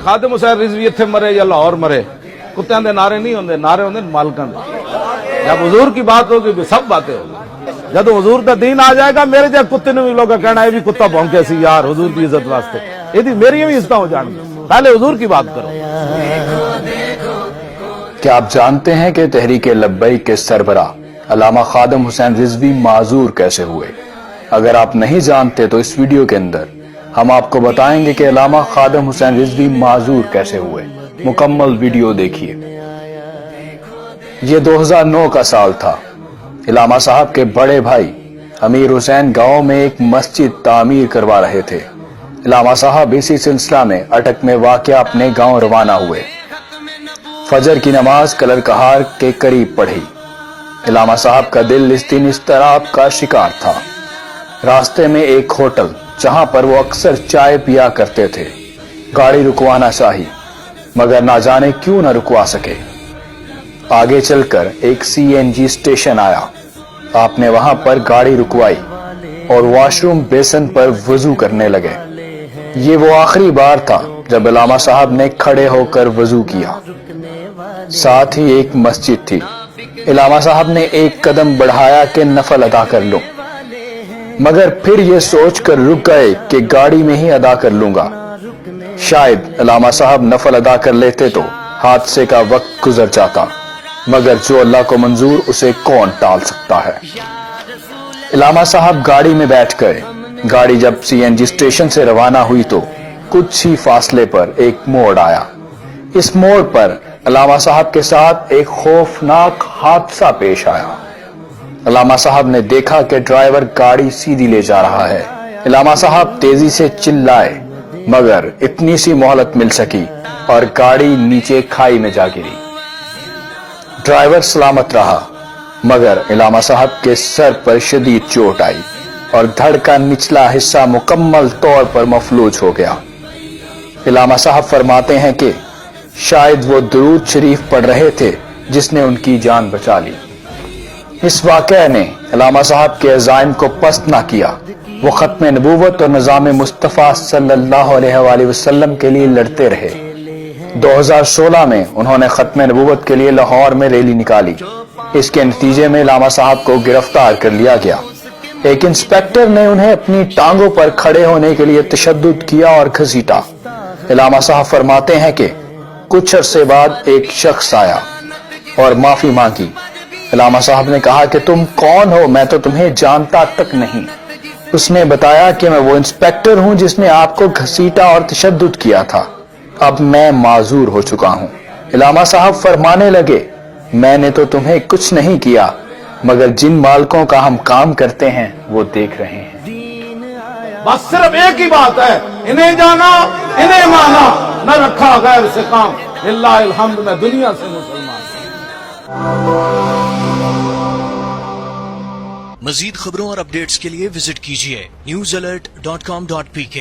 खादिम हुसैन रिजवी इत्थे मरे या लाहौर मरे, कुत्तियां दे नारे नहीं होंदे, नारे होंदे मालकां दे। जब हुजूर की बात होगी सब बातें होगी। जब हुजूर का दीन आ जाएगा, मेरे जैसे कुत्ते ने भी लोग कहना है भी कुत्ता भौंके सी यार हुजूर की इज्जत वास्ते, यदि मेरी भी इज्जत हो जाएगी, पहले हुजूर की बात करो। क्या आप जानते हैं कि तहरीक लब्बैक के सरबराह अल्लामा खादिम हुसैन रिजवी माजूर कैसे हुए? अगर आप नहीं जानते तो इस वीडियो के अंदर हम आपको बताएंगे कि अल्लामा खादिम हुसैन रिजवी माजूर कैसे हुए। मुकम्मल वीडियो देखिए। ये 2009 का साल था। अल्लामा साहब के बड़े भाई अमीर हुसैन गांव में एक मस्जिद तामीर करवा रहे थे। अल्लामा साहब इसी सिलसिला में अटक में वाक़या अपने गांव रवाना हुए। फजर की नमाज कलर कहार के करीब पढ़ी। अल्लामा साहब का दिल इस दिन इज़्तिराब का शिकार था। रास्ते में एक होटल जहां पर वो अक्सर चाय पिया करते थे, गाड़ी रुकवाना चाहिए मगर ना जाने क्यों न रुकवा सके। आगे चलकर एक CNG स्टेशन आया। आपने वहां पर गाड़ी रुकवाई और वॉशरूम बेसन पर वुजू करने लगे। ये वो आखिरी बार था जब अल्लामा साहब ने खड़े होकर वुजू किया। साथ ही एक मस्जिद थी। अल्लामा साहब ने एक कदम बढ़ाया कि नफल अदा कर लूं, मगर फिर ये सोचकर रुक गए कि गाड़ी में ही अदा कर लूंगा। शायद अल्लामा साहब नफल अदा कर लेते तो हादसे का वक्त गुजर जाता, मगर जो अल्लाह को मंजूर उसे कौन टाल सकता है। अल्लामा साहब गाड़ी में बैठ गए। गाड़ी जब CNG स्टेशन से रवाना हुई तो कुछ ही फासले पर एक मोड़ आया। इस मोड़ पर अल्लामा साहब के साथ एक खौफनाक हादसा पेश आया। अल्लामा साहब ने देखा कि ड्राइवर गाड़ी सीधी ले जा रहा है। अल्लामा साहब तेजी से चिल्लाए, मगर इतनी सी मोहलत मिल सकी और गाड़ी नीचे खाई में जा गिरी। ड्राइवर सलामत रहा, मगर अल्लामा साहब के सर पर शदीद चोट आई और धड़ का निचला हिस्सा मुकम्मल तौर पर मफलूज हो गया। अल्लामा साहब फरमाते हैं कि शायद वो दुरूद शरीफ पढ़ रहे थे जिसने उनकी जान बचा ली। इस वाक़या ने अल्लामा साहब के अज़ाइम को पस्त न किया। वो खत्म नबूवत और निज़ाम मुस्तफ़ा सल्लल्लाहु अलैहि वसल्लम के लिए लड़ते रहे। 2016 में उन्होंने खत्म नबूवत के लिए लाहौर में रैली निकाली। इसके नतीजे में अल्लामा साहब को गिरफ्तार कर लिया गया। एक इंस्पेक्टर ने उन्हें अपनी टांगों पर खड़े होने के लिए तशद्दुद किया और घसीटा। अल्लामा साहब फरमाते हैं कि कुछ अरसे बाद एक शख्स आया और माफी मांगी। अल्लामा साहब ने कहा कि तुम कौन हो, मैं तो तुम्हें जानता तक नहीं। उसने बताया कि मैं वो इंस्पेक्टर हूं जिसने आपको घसीटा और तशद्दुद किया था। अब मैं माजूर हो चुका हूं। अल्लामा साहब फरमाने लगे, मैंने तो तुम्हें कुछ नहीं किया, मगर जिन मालकों का हम काम करते हैं वो देख रहे हैं। बस सिर्फ एक ही बात है, इन्हें जाना इन्हें माना, न रखा गैर से काम। लिल्लाहिल हम्द, मैं दुनिया से मुसलमान। मजीद खबरों और अपडेट्स के लिए विजिट कीजिए newsalert.com.pk।